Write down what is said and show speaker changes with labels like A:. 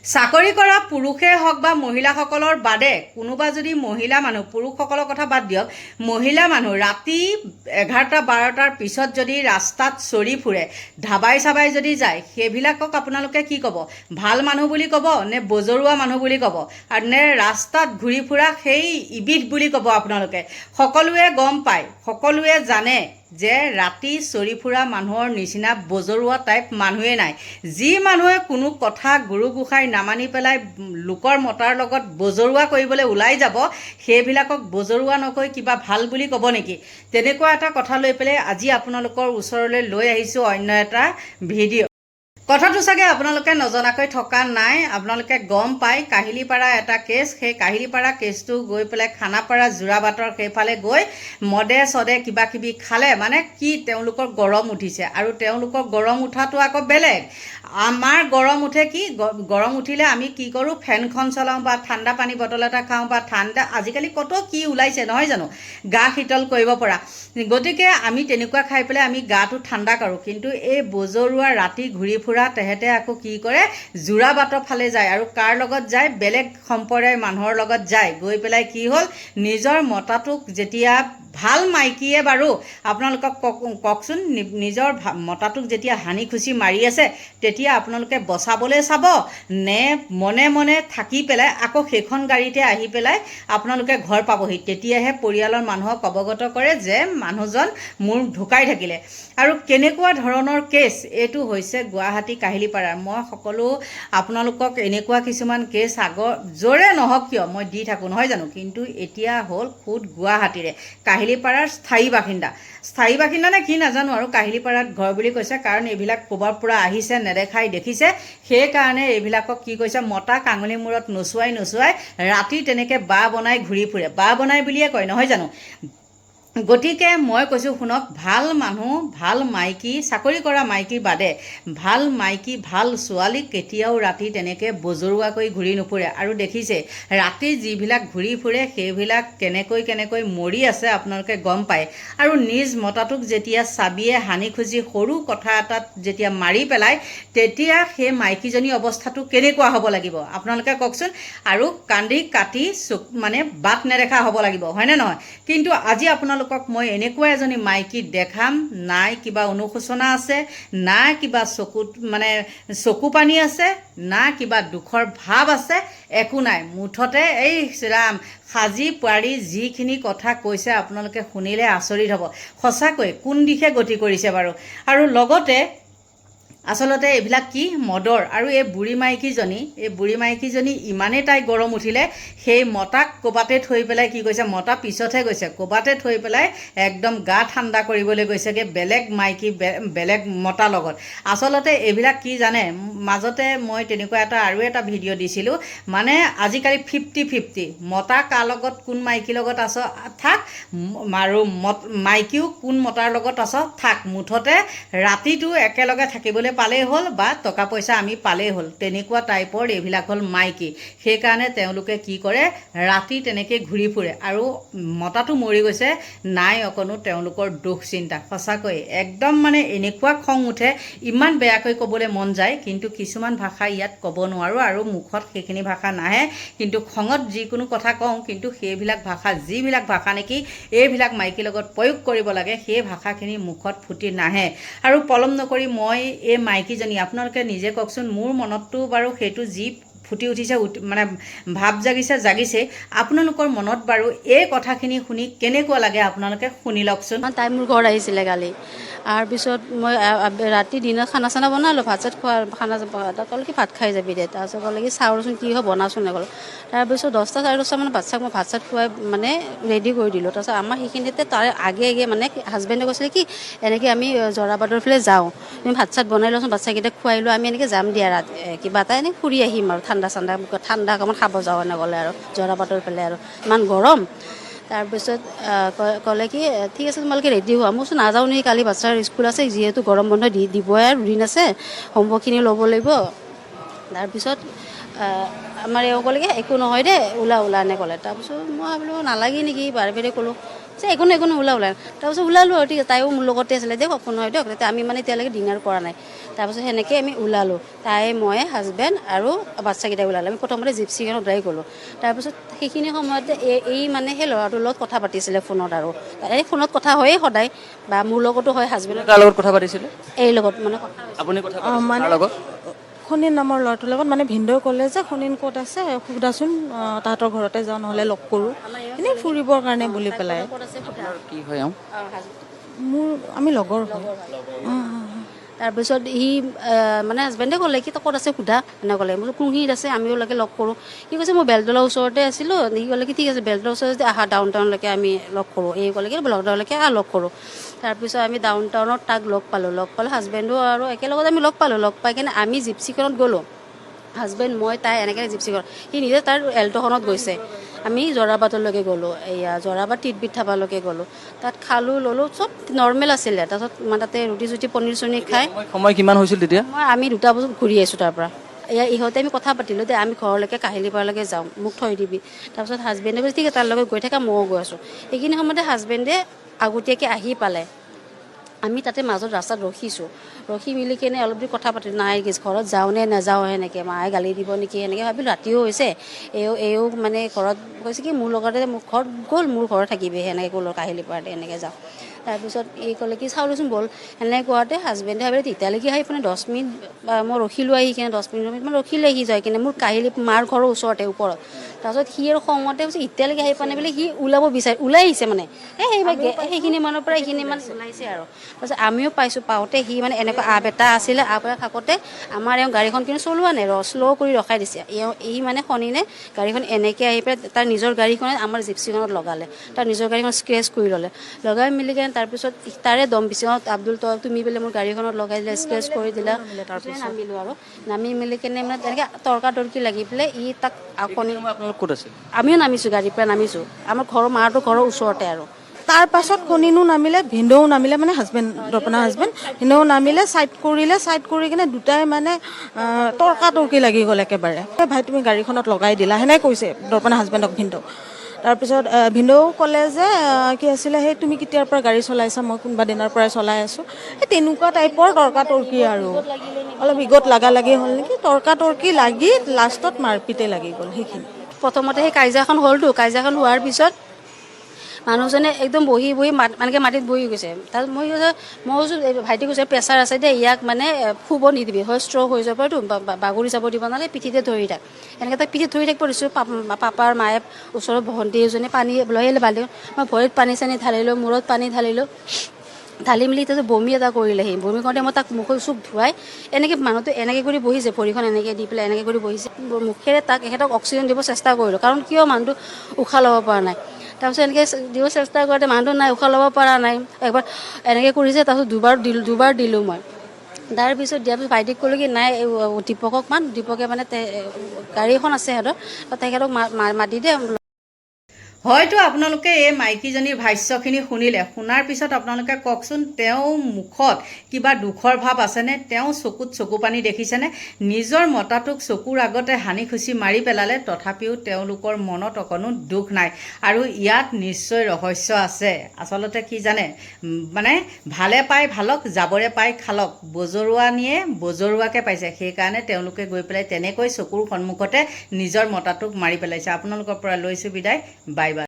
A: চাকৰি কৰা পুৰুষে হওক বা মহিলাসকলৰ বাদে কোনোবা যদি মহিলা মানুহ, পুৰুষসকলৰ কথা বাদ দিয়ক, মহিলা মানুহ ৰাতি 11-12টাৰ পিছত যদি ৰাস্তাত চৰি ফুৰে, ধাবাই চাবাই যদি যায়, সেইবিলাকক আপোনালোকে কি ক'ব? ভাল মানুহ বুলি ক'ব নে বজৰুৱা মানুহ বুলি ক'ব, আৰু নে ৰাস্তাত ঘূৰি ফুৰা সেই ইবিধ বুলি ক'ব? আপোনালোকে সকলোৱে গম পায়, সকলোৱে জানে যে ৰাতি চৰি ফুৰা মানুহৰ নিচিনা বজৰুৱা টাইপ মানুহেই নাই। যি মানুহে কোনো কথা গুৰু গোসাঁই নামানি পেলাই লোকৰ মতাৰ লগত বজৰুৱা কৰিবলৈ ওলাই যাব, সেইবিলাকক বজৰুৱা নকৈ কিবা ভাল বুলি ক'ব নেকি? তেনেকুৱা এটা কথা লৈ পেলাই আজি আপোনালোকৰ ওচৰলৈ লৈ আহিছোঁ অন্য এটা ভিডিঅ'। কথাটো চাগে আপোনালোকে নজনাকৈ থকা নাই, আপোনালোকে গম পায়। কাহিলীপাৰা এটা কেছ, সেই কাহিলীপাৰা কেছটো গৈ পেলাই খানাপাৰা যোৰাবাটৰ সেইফালে গৈ মদে চদে কিবা কিবি খালে, মানে কি তেওঁলোকৰ গৰম উঠিছে, আৰু তেওঁলোকৰ গৰম উঠাটো আকৌ বেলেগ। আমাৰ গৰম উঠে কি, গৰম উঠিলে আমি কি কৰোঁ? ফেনখন চলাওঁ বা ঠাণ্ডা পানী বটল এটা খাওঁ, বা ঠাণ্ডা আজিকালি কত কি ওলাইছে নহয় জানো, গা শীতল কৰিব পৰা। গতিকে আমি তেনেকুৱা খাই পেলাই আমি গাটো ঠাণ্ডা কৰোঁ। কিন্তু এই বজৰুৱা ৰাতি ঘূৰি ফুৰা তেহেঁতে আকৌ কি কৰে? যোৰাবাটৰ ফালে যায়, আৰু কাৰ লগত যায়? বেলেগ সম্প্ৰদায়ৰ মানুহৰ লগত যায়। গৈ পেলাই কি হ'ল, নিজৰ মতাটোক যেতিয়া ভাল মাইকীয়ে বাৰু আপোনালোকক কওকচোন, নিজৰ মতাটোক যেতিয়া হানি খুচি মাৰি আছে, তেতিয়া আপোনালোকে বচাবলৈ চাব নে মনে মনে থাকি পেলাই আকৌ সেইখন গাড়ীতে আহি পেলাই আপোনালোকে ঘৰ পাবহি? তেতিয়াহে পৰিয়ালৰ মানুহক অৱগত কৰে যে মানুহজন মোৰ ঢুকাই থাকিলে। আৰু কেনেকুৱা ধৰণৰ কেছ এইটো হৈছে গুৱাহাটী কাহিলীপাৰাৰ। মই সকলো আপোনালোকক এনেকুৱা কিছুমান কেছ আগৰ য'ৰে নহওক কিয় মই দি থাকোঁ নহয় জানো, কিন্তু এতিয়া হ'ল খুদ গুৱাহাটীৰে, কাহিলীপাৰাৰ স্থায়ী বাসিন্দা নে কি নাজানো, আৰু কাহিলীপাৰাত ঘৰ বুলি কৈছে, কাৰণ এইবিলাক ক'ৰবাৰ পৰা আহিছে, নেদেখাই দেখিছে, সেইকাৰণে এইবিলাকক কি কৈছে, মতাক আঙুলি মূৰত নচুৱাই ৰাতি তেনেকৈ বা বনাই ঘূৰি ফুৰে। বা বনাই বুলিয়ে কয় নহয় জানো। গতিকে মই কৈছোঁ শুনক, ভাল মানুহ, ভাল মাইকী, চাকৰি কৰা মাইকী বাদে ভাল মাইকী, ভাল ছোৱালী কেতিয়াও ৰাতি তেনেকৈ বজৰুৱাকৈ ঘূৰি নুফুৰে। আৰু দেখিছে ৰাতি যিবিলাক ঘূৰি ফুৰে সেইবিলাক কেনেকৈ মৰি আছে আপোনালোকে গম পায়। আৰু নিজ মতাটোক যেতিয়া চাবিয়ে হানি খুজি সৰু কথা এটাত যেতিয়া মাৰি পেলায়, তেতিয়া সেই মাইকীজনী অৱস্থাটো কেনেকুৱা হ'ব লাগিব আপোনালোকে কওকচোন। আৰু কান্দি কাটি মানে বাট নেদেখা হ'ব লাগিব, হয়নে নহয়? কিন্তু আজি আপোনালোকক মই এনেকুৱা এজনী মাইকী দেখাম, নাই কিবা অনুশোচনা আছে, না কিবা চকু পানী আছে, না কিবা দুখৰ ভাৱ আছে, একো নাই। মুঠতে এই ৰাম সাজি পাৰি যিখিনি কথা কৈছে আপোনালোকে শুনিলে আচৰিত হ'ব। সঁচাকৈ কোন দিশে গতি কৰিছে বাৰু। আৰু লগতে আচলতে এইবিলাক কি মদৰ। আৰু এই বুঢ়ী মাইকীজনী ইমানেই তাই গৰম উঠিলে, সেই মতাক ক'বাতে থৈ পেলাই কি কৈছে, মতা পিছতহে গৈছে, ক'বাতে থৈ পেলাই একদম গা ঠাণ্ডা কৰিবলৈ গৈছেগৈ বেলেগ মাইকী, বেলেগ মতাৰ লগত। আচলতে এইবিলাক কি জানে, মাজতে মই তেনেকুৱা আৰু এটা ভিডিঅ' দিছিলোঁ, মানে আজিকালি 50-50, মতা কাৰ লগত কোন মাইকীৰ লগত আছ থাক, আৰু মাইকীও কোন মতাৰ লগত আছ থাক, মুঠতে ৰাতিটো একেলগে থাকিবলৈ পালেই হ'ল, বা টকা পইচা আমি পালেই হ'ল, তেনেকুৱা টাইপৰ এইবিলাক হ'ল মাইকী। সেইকাৰণে তেওঁলোকে কি কৰে, ৰাতি তেনেকৈ ঘূৰি ফুৰে। আৰু মতাটো মৰি গৈছে, নাই অকণো তেওঁলোকৰ দুখ চিন্তা। সঁচাকৈ একদম মানে এনেকুৱা খং উঠে, ইমান বেয়াকৈ ক'বলৈ মন যায়, কিন্তু কিছুমান ভাষা ইয়াত ক'ব নোৱাৰোঁ, আৰু মুখত সেইখিনি ভাষা নাহে। কিন্তু খঙত যিকোনো কথা কওঁ, কিন্তু সেইবিলাক ভাষা, যিবিলাক ভাষা নেকি এইবিলাক মাইকীৰ লগত প্ৰয়োগ কৰিব লাগে, সেই ভাষাখিনি মুখত ফুটি নাহে। আৰু পলম নকৰি মই এই মাইকীজনী আপোনালোকে নিজে কওকচোন, মোৰ মনততো বাৰু সেইটো যি ফুটি উঠিছে, মানে ভাৱ জাগিছে, আপোনালোকৰ মনত বাৰু এই কথাখিনি শুনি কেনেকুৱা লাগে আপোনালোকে শুনি লওকচোন।
B: তাই মোৰ ঘৰত আহিছিলে কালি, তাৰপিছত মই ৰাতি দিনত খানা চানা বনালোঁ, ভাত চাত খোৱা, তাত ক'লে কি ভাত খাই যাবি দে, তাৰপিছত ক'লে কি চাওঁচোন কি হয় বনাচোন ক'লে। তাৰপিছত 10টা 10:30মান মই ভাত চাত খুৱাই মানে ৰেডি কৰি দিলোঁ। তাৰপিছত আমাৰ সেইখিনিতে তাৰ আগে মানে হাজবেণ্ডে কৈছিলে কি এনেকৈ আমি জৰাবাটৰ ফালে যাওঁ, তুমি ভাত চাত বনাই লওঁচোন, বাচ্চাকেইটাক খুৱাই লৈ আমি এনেকৈ যাম দিয়া, ৰাতি কিবা এটা এনেই ফুৰি আহিম আৰু ঠাণ্ডা অকণমান খাব যাওঁ এনেকৈ আৰু জৰাবাটৰ ফালে, আৰু ইমান গৰম। তাৰপিছত ক'লে কি ঠিক আছে তোমালোকে ৰেডি হোৱা। মই কৈছোঁ নাযাওঁ নেকি, কালি বাচ্ছাৰ স্কুল আছে, যিহেতু গৰম বন্ধ দিবই আৰু দুদিন আছে, হোমৱৰ্কখিনি ল'ব লাগিব। তাৰপিছত আমাৰ এওঁ ক'লে কি একো নহয় দে, ওলা এনে ক'লে। তাৰপিছত মই ভাবিলোঁ নালাগে নেকি, বাৰে বাৰে ক'লোঁ। যে একো নহয় ওলা তাৰপিছত ওলালোঁ আৰু ঠিক আছে তাইও মোৰ লগতে আছিলে দিয়ক একো নহয় দিয়ক তেতিয়া আমি মানে এতিয়ালৈকে ডিনাৰ কৰা নাই তাৰপিছত সেনেকৈ আমি ওলালোঁ তাই মই হাজবেণ্ড আৰু বাচ্চাকেইটাই ওলালোঁ আমি প্ৰথমতে জিপচিখনত ড্ৰাইভ গ'লোঁ তাৰপিছত সেইখিনি সময়তে এই মানে সেই ল'ৰাটোৰ লগত কথা পাতিছিলে ফোনত আৰু এই ফোনত কথা হয়েই সদায় বা মোৰ লগতো হয় হাজবেণ্ডৰ
C: তাৰ লগত কথা পাতিছিলে
B: এই লগত মানে কথা
C: আপুনি কথা
D: মানে
C: পাতিছিলে লগত
D: সুনীন নামৰ ল'ৰাটোৰ লগত মানে ভিনদেউ ক'লে যে সুনীন ক'ত আছে সোধাচোন তাহাঁতৰ ঘৰতে যাওঁ নহ'লে লগ কৰোঁ এনেই ফুৰিবৰ কাৰণে বুলি পেলাই
B: ক'ত আছে সোধা
C: কি হয় এওঁ
D: মোৰ আমি লগৰ হয়
B: তাৰপিছত সি মানে হাজবেণ্ডে ক'লে কি তই ক'ত আছে সোধা এনেকৈ ক'লে মই কুঁহিত আছে আমিও লাগে লগ কৰোঁ সি কৈছে মই বেলতলা ওচৰতে আছিলোঁ সি ক'লে কি ঠিক আছে বেলতলা ওচৰত যদি আহা ডাউন টাউনলৈকে আমি লগ কৰোঁ এই ক'লে কি লকডাউনলৈকে লগ কৰোঁ তাৰপিছত আমি ডাউন টাউনত তাক লগ পালোঁ হাজবেণ্ডো আৰু একেলগত আমি লগ পালোঁ লগ পাই কিনে আমি জিপচিখনত গ'লোঁ হাজবেণ্ড মই তাই এনেকৈ জিপচিখনত সি নিজে তাৰ এল্ট'খনত গৈছে আমি জৰাবাটলৈকে গ'লোঁ এয়া জৰাবাট তিতবিত ধাবালৈকে গ'লোঁ তাত খালোঁ ল'লোঁ চব নৰ্মেল আছিলে তাৰপিছত মানে তাতে ৰুটি চুটি পনীৰ চনীৰ খাই
C: সময় কিমান হৈছিল তেতিয়া
B: আমি 2টা বজাত ঘূৰি আহিছোঁ তাৰ পৰা এয়া ইহঁতে আমি কথা পাতিলোঁ যে আমি ঘৰলৈকে কাহিলীপাৰালৈকে যাওঁ মোক থৈ দিবি তাৰপিছত হাজবেণ্ডে কৈছে ঠিক আছে তাৰ লগত গৈ থাকা ময়ো গৈ আছোঁ সেইখিনি সময়তে হাজবেণ্ডে আগতীয়াকৈ আহি পালে আমি তাতে মাজত ৰাস্তাত ৰখি মেলি কেনে অলপ দেৰি কথা পাতিলোঁ নাই ঘৰত যাওঁ নে নাযাওঁ সেনেকৈ মায়ে গালি দিব নেকি সেনেকৈ ভাবিলোঁ ৰাতিও হৈছে এও মানে ঘৰত কৈছে কি মোৰ লগতে মোৰ ঘৰত গ'ল মোৰ ঘৰত থাকিবি সেনেকৈ ক'লোঁ কাহিলীপাৰাতে এনেকৈ যাওঁ তাৰপিছত এই ক'লে কি চাওঁচোন ব'ল সেনেকৈ কোৱাতে হাজবেণ্ডে ভাবিলে তেতিয়ালৈকে আহি মানে 10 মিনিট মই ৰখিলোঁ আহি কিনে 10 মিনিটমান ৰখিলে সি যাই কিনে মোৰ মাৰ ঘৰৰ ওচৰতে ওপৰত তাৰপিছত সি আৰু খঙতে কৈছে এতিয়ালৈকে আহি পোৱা নাই বোলে সি ওলাই আহিছে মানে সেইখিনি মানৰ পৰা এইখিনি মান ওলাইছে আৰু তাৰপিছত আমিও পাওঁতে সি মানে এনেকুৱা আপ এটা আছিলে আপ এটা থাকোঁতে আমাৰ এওঁ গাড়ীখন কিন্তু চলোৱা নাই শ্ল' কৰি ৰখাই দিছে ই মানে শনিনে গাড়ীখন এনেকৈ আহি পেলাই তাৰ নিজৰ গাড়ীখনে আমাৰ জিপচিখনত লগালে তাৰ নিজৰ গাড়ীখন স্ক্ৰেচ কৰি ল'লে লগাই মেলি কিনে তাৰপিছত তাৰে দম বিচনত আব্দুল তুমি বোলে মোৰ গাড়ীখনত লগাই দিলে স্ক্ৰেচ কৰি দিলা তাৰপিছত নামিলোঁ আৰু নামি মেলি কেনে মানে তেনেকৈ তৰ্কি লাগি পেলাই ই তাক কণী
C: আপোনালোক ক'ত আছিল
B: আমিও নামিছোঁ গাড়ীৰ পৰা নামিছোঁ আমাৰ মাৰটো ঘৰৰ ওচৰতে আৰু
D: তাৰ পাছত সুনীনো নামিলে ভিনদেউ নামিলে মানে হাজবেণ্ড দৰ্পণা হাজবেণ্ড ভিনদেউ নামিলে ছাইড কৰি কিনে দুটাই মানে তৰ্কি লাগি গ'ল একেবাৰে ভাই তুমি গাড়ীখনত লগাই দিলা সেনেকৈ কৈছে দৰ্পণা হাজবেণ্ডক ভিনদেউ তাৰপিছত ভিনদেউ ক'লে যে কি আছিলে সেই তুমি কেতিয়াৰ পৰা গাড়ী চলাইছা মই কোনোবা দিনৰ পৰাই চলাই আছোঁ সেই তেনেকুৱা টাইপৰ তৰ্কি আৰু অলপ ইগত লাগি হ'ল নেকি তৰ্কি লাগি লাষ্টত মাৰপিটে লাগি গ'ল সেইখিনি
B: প্ৰথমতে সেই কাজিয়াখন হ'লতো কাজিয়াখন হোৱাৰ পিছত মানুহজনে একদম বহি মানেকৈ মাটিত বহি গৈছে তাৰপিছত মই কৈছোঁ ভাইটি কৈছে প্ৰেছাৰ আছে দে ইয়াক মানে শুব নিদিবি হয় ষ্ট্ৰক হৈ যাব তো বাগৰি যাব দিব নালাগে পিঠিতে ধৰি থাক এনেকৈ তাক পিঠিত ধৰি থাকিব দিছোঁ পাপাৰ মায়ে ওচৰৰ ভণ্টি এজনী পানী লৈ আহিলে বাল্টি মই ভৰিত পানী চানী ঢালিলোঁ মূৰত পানী ঢালিলোঁ ঢালি মেলি তাৰপিছত বমি এটা কৰিলে সি বমি কৰোঁতে মই তাক মুখৰ চুক ধুৱাই এনেকৈ মানুহটো এনেকৈ কৰি বহিছে ভৰিখন এনেকৈ দি পেলাই এনেকৈ কৰি বহিছে মুখেৰে তাক এখেতক অক্সিজেন দিব চেষ্টা কৰিলোঁ কাৰণ কিয় মানুহটো উশাহ ল'ব পৰা নাই তাৰপিছত এনেকৈ দিব চেষ্টা কৰোঁতে মানুহটো নাই উশাহ ল'ব পৰা নাই একবাৰ এনেকৈ কৰিছে তাৰপিছত দুবাৰ দিলোঁ মই তাৰপিছত দিয়াৰ পিছত ভাইটিক ক'লোঁ কি নাই দীপকক দীপকে মানে গাড়ী এখন আছে সিহঁতৰ তেখেতক মাতি দে
A: হয়তো আপোনালোকে এই মাইকীজনীৰ ভাষ্যখিনি শুনাৰ পিছত আপোনালোকে কওকচোন তেওঁ মুখত কিবা দুখৰ ভাৱ আছেনে তেওঁ চকুত চকু পানী দেখিছেনে নিজৰ মতাটোক চকুৰ আগতে হানি খুচি মাৰি পেলালে তথাপিও তেওঁলোকৰ মনত অকণো দুখ নাই আৰু ইয়াত নিশ্চয় ৰহস্য আছে আচলতে কি জানে মানে ভালে পাই ভালক যাবৰে পাই খালক বজৰুৱানীয়ে বজৰুৱাকে পাইছে সেইকাৰণে তেওঁলোকে গৈ পেলাই তেনেকৈ চকুৰ সন্মুখতে নিজৰ মতাটোক মাৰি পেলাইছে আপোনালোকৰ পৰা লৈছোঁ বিদায় বাই